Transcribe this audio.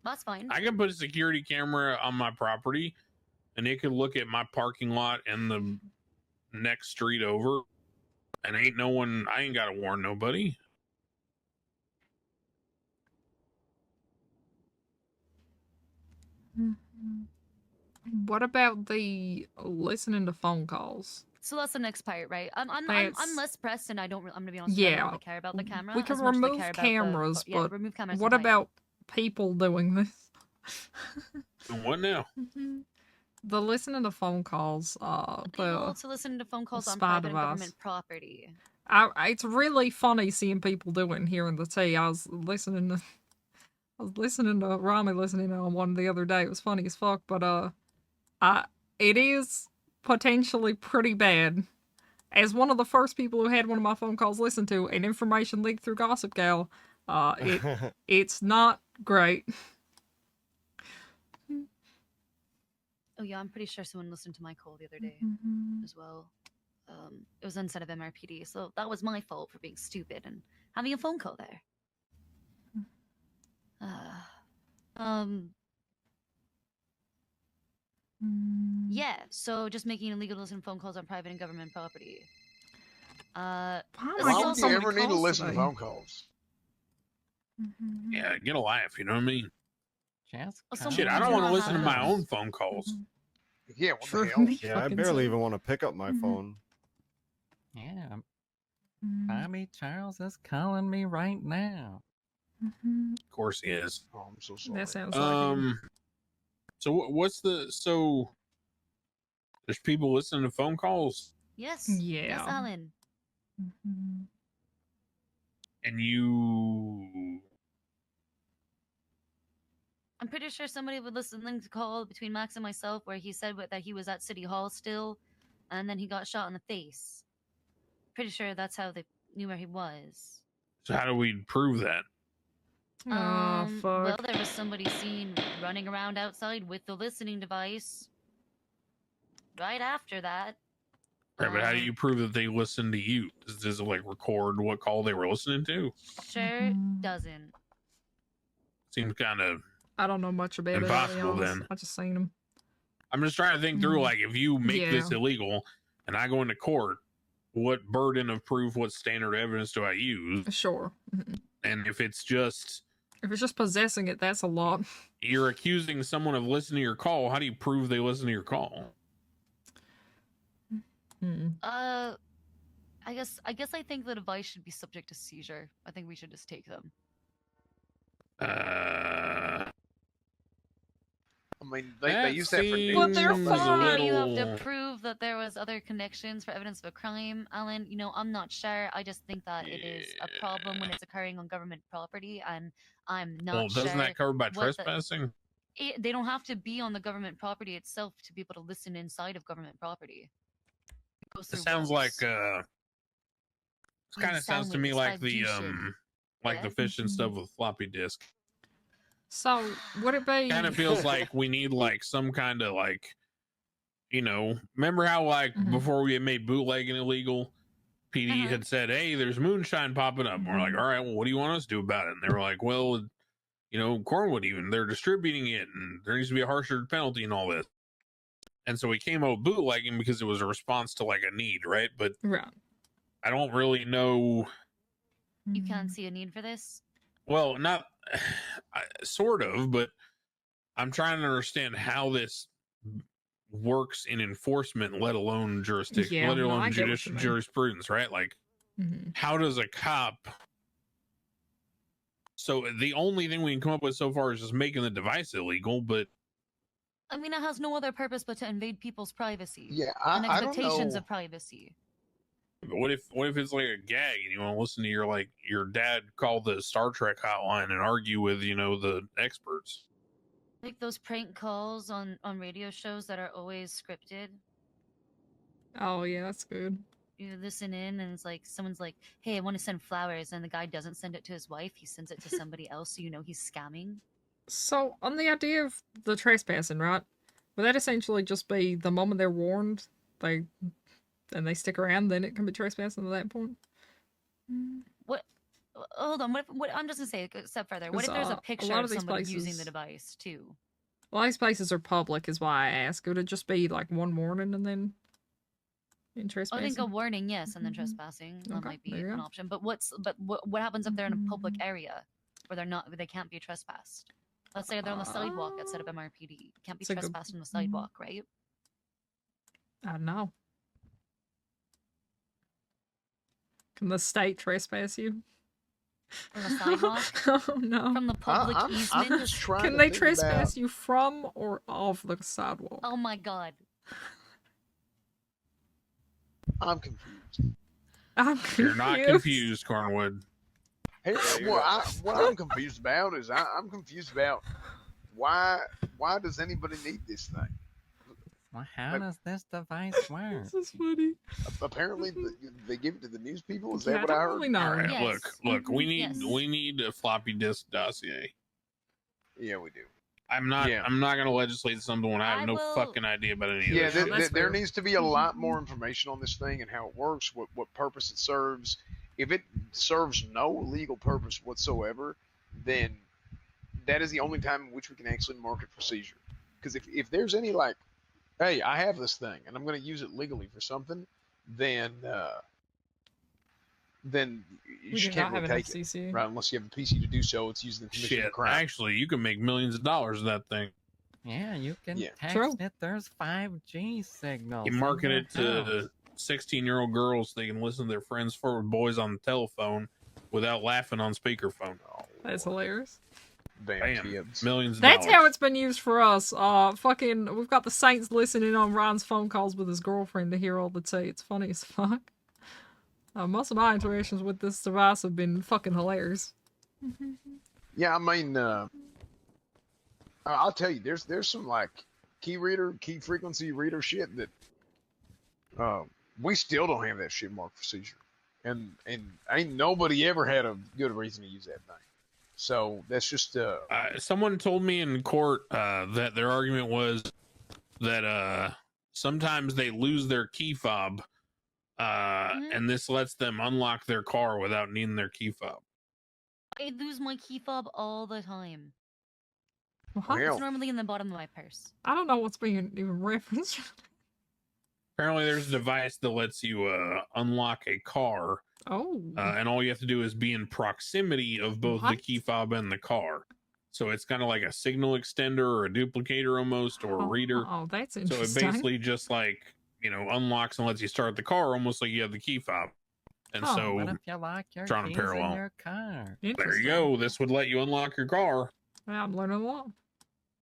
That's fine. I can put a security camera on my property, and it could look at my parking lot and the next street over, and ain't no one. I ain't got to warn nobody. What about the listening to phone calls? So that's the next part, right? I'm less pressed, and I'm gonna be honest. Yeah, I don't really care about the camera. we can as much remove as I care cameras, about but remove cameras what about people doing this? What now? The listening to phone calls. Able to listen to phone calls on spy private and device. government property. It's really funny seeing people do it and hearing the tea. I was listening to Rami listening on one the other day. It was funny as fuck, but it is potentially pretty bad. As one of the first people who had one of my phone calls listened to, and information leaked through Gossip Gal, it's not great. Oh yeah, I'm pretty sure someone listened to my call the other day as well. It was inside of MRPD, so that was my fault for being stupid and having a phone call there. Yeah, so just making illegal to listen to phone calls on private and government property. Why would you ever need to listen to phone calls? Yeah, get a life, you know what I mean? Shit, I people don't do want to not listen to have my those. own phone calls. Yeah, what the hell? Yeah, I barely even want to pick up my phone. Yeah. Bobby Charles is calling me right now. Of course he is. Oh, I'm so sorry. That sounds like him. So what's there's people listening to phone calls? Yes. Yeah. Yes, Alan. And you... I'm pretty sure somebody would listen to call between Max and myself where he said that he was at City Hall still, and then he got shot in the face. Pretty sure that's how they knew where he was. So how do we prove that? Fuck. Well, there was somebody seen running around outside with the listening device. Right after that. Right, but how do you prove that they listened to you? Does it like record what call they were listening to? Sure doesn't. Seems kind of I don't know much about impossible it. then. I just seen him. I'm just trying to think through, like, if you make this Yeah. illegal and I go into court, what burden of proof, what standard evidence do I use? Sure. And if it's just possessing it, that's a lot. You're accusing someone of listening to your call. How do you prove they listen to your call? I guess I think the device should be subject to seizure. I think we should just take them. I mean, they use that for news. But they're Maybe you have little- to prove that there was other connections for evidence of a crime, Alan. You know, I'm not sure. I just think that it is a problem when it's occurring on government property, and I'm not Well, sure. doesn't that cover by what the- trespassing? They don't have to be on the government property itself to be able to listen inside of government property. It sounds like it kind of sounds to me like the like the fish and stuff with floppy disk. So would it be? Kind of feels like we need like some kind of like, you know, remember how like before we had made bootlegging illegal, PD had said, "Hey, there's moonshine popping up." And we're like, "All right, well, what do you want us to do about it?" And they were like, "Well, you know, Cornwood even they're distributing it, and there needs to be a harsher penalty and all this." And so we came out with bootlegging because it was a response to like a need, right? But I don't really know. You can't see a need for this. Well, not sort of, but I'm trying to understand how this works in enforcement, let alone jurisdiction, Yeah, let no, alone I get what you mean. jurisprudence, right? Like, how does a cop? So the only thing we can come up with so far is just making the device illegal, but I mean, it has no other purpose but to invade people's privacy. Yeah, and I don't expectations know. of privacy. But what if it's like a gag and you want to listen to your dad call the Star Trek hotline and argue with, you know, the experts? Like those prank calls on radio shows that are always scripted. Oh yeah, that's good. You listen in and it's like someone's like, "Hey, I want to send flowers," and the guy doesn't send it to his wife; he sends it to somebody else, so you know he's scamming. So on the idea of the trespassing, right? Would that essentially just be the moment they're warned, they stick around, then it can be trespassing at that point? hold on. What I'm just gonna say a step further. What if 'Cause, there's a a lot picture of of these somebody using places- the device too? Well, these places are public, is why I ask. Would it just be like one warning and then in I trespassing? think a warning, yes, and then Mhm. trespassing that Okay, might be there you an go. option. But what happens if they're in a public area where they can't be trespassed? Let's say they're on the sidewalk at set of MRPD. Can't be It's a good- trespassed on the sidewalk, right? I don't know. Can the state trespass you? From the sidewalk? Oh no. From the public I'm easement? just trying Can to they think trespass about, you from or off the sidewalk? Oh my god. I'm confused. I'm You're not confused, Cornwood. Hey, what I'm confused about is I'm confused about why does anybody need this thing? Well, how does this device work? This is funny. Apparently, they give it to the news people. Is Yeah, that what I I don't heard? really know. All right, Yes. look. We Yes. need a floppy disk dossier. Yeah, we do. I'm not going to legislate something when I have no will- fucking idea about any Yeah, of this. that's there fair. needs to be a lot more information on this thing and how it works, what purpose it serves. If it serves no legal purpose whatsoever, then that is the only time in which we can actually market for seizure. Because if there's any like, hey, I have this thing and I'm going to use it legally for something, then We you do can't not have really an take it, FCC. right? Unless you have a PC to do so, it's using the commission Shit, of crime. actually, you can make millions of dollars with that thing. Yeah, you can Yeah. text True. it. There's 5G signals. You in market your it to house. 16-year-old girls so they can listen to their friends' forward boys on the telephone without laughing on speakerphone. That's hilarious. Damn, Bam, kids. millions of That's dollars. how it's been used for us. Fucking, we've got the Saints listening on Ryan's phone calls with his girlfriend to hear all the tea. It's funny as fuck. Most of my interactions with this device have been fucking hilarious. Yeah, I mean, I'll tell you, there's some like key frequency reader shit that we still don't have that shit marked for seizure, and ain't nobody ever had a good reason to use that thing. So that's just Someone told me in court that their argument was that sometimes they lose their key fob, and this lets them unlock their car without needing their key fob. I lose my key fob all the time. What? Well, It's normally in the bottom of my purse. I don't know what's being even referenced. Apparently, there's a device that lets you unlock a car, Oh. and all you have to do is be in proximity of both the What? key fob and the car. So it's kind of like a signal extender or a duplicator almost, or a reader. Oh, that's So interesting. it basically just like, unlocks and lets you start the car almost like you have the key fob. And Oh, so What if you lock your trying to keys in parallel. your car? there you Interesting. go. This would let you unlock your car. Yeah, I'm learning a lot.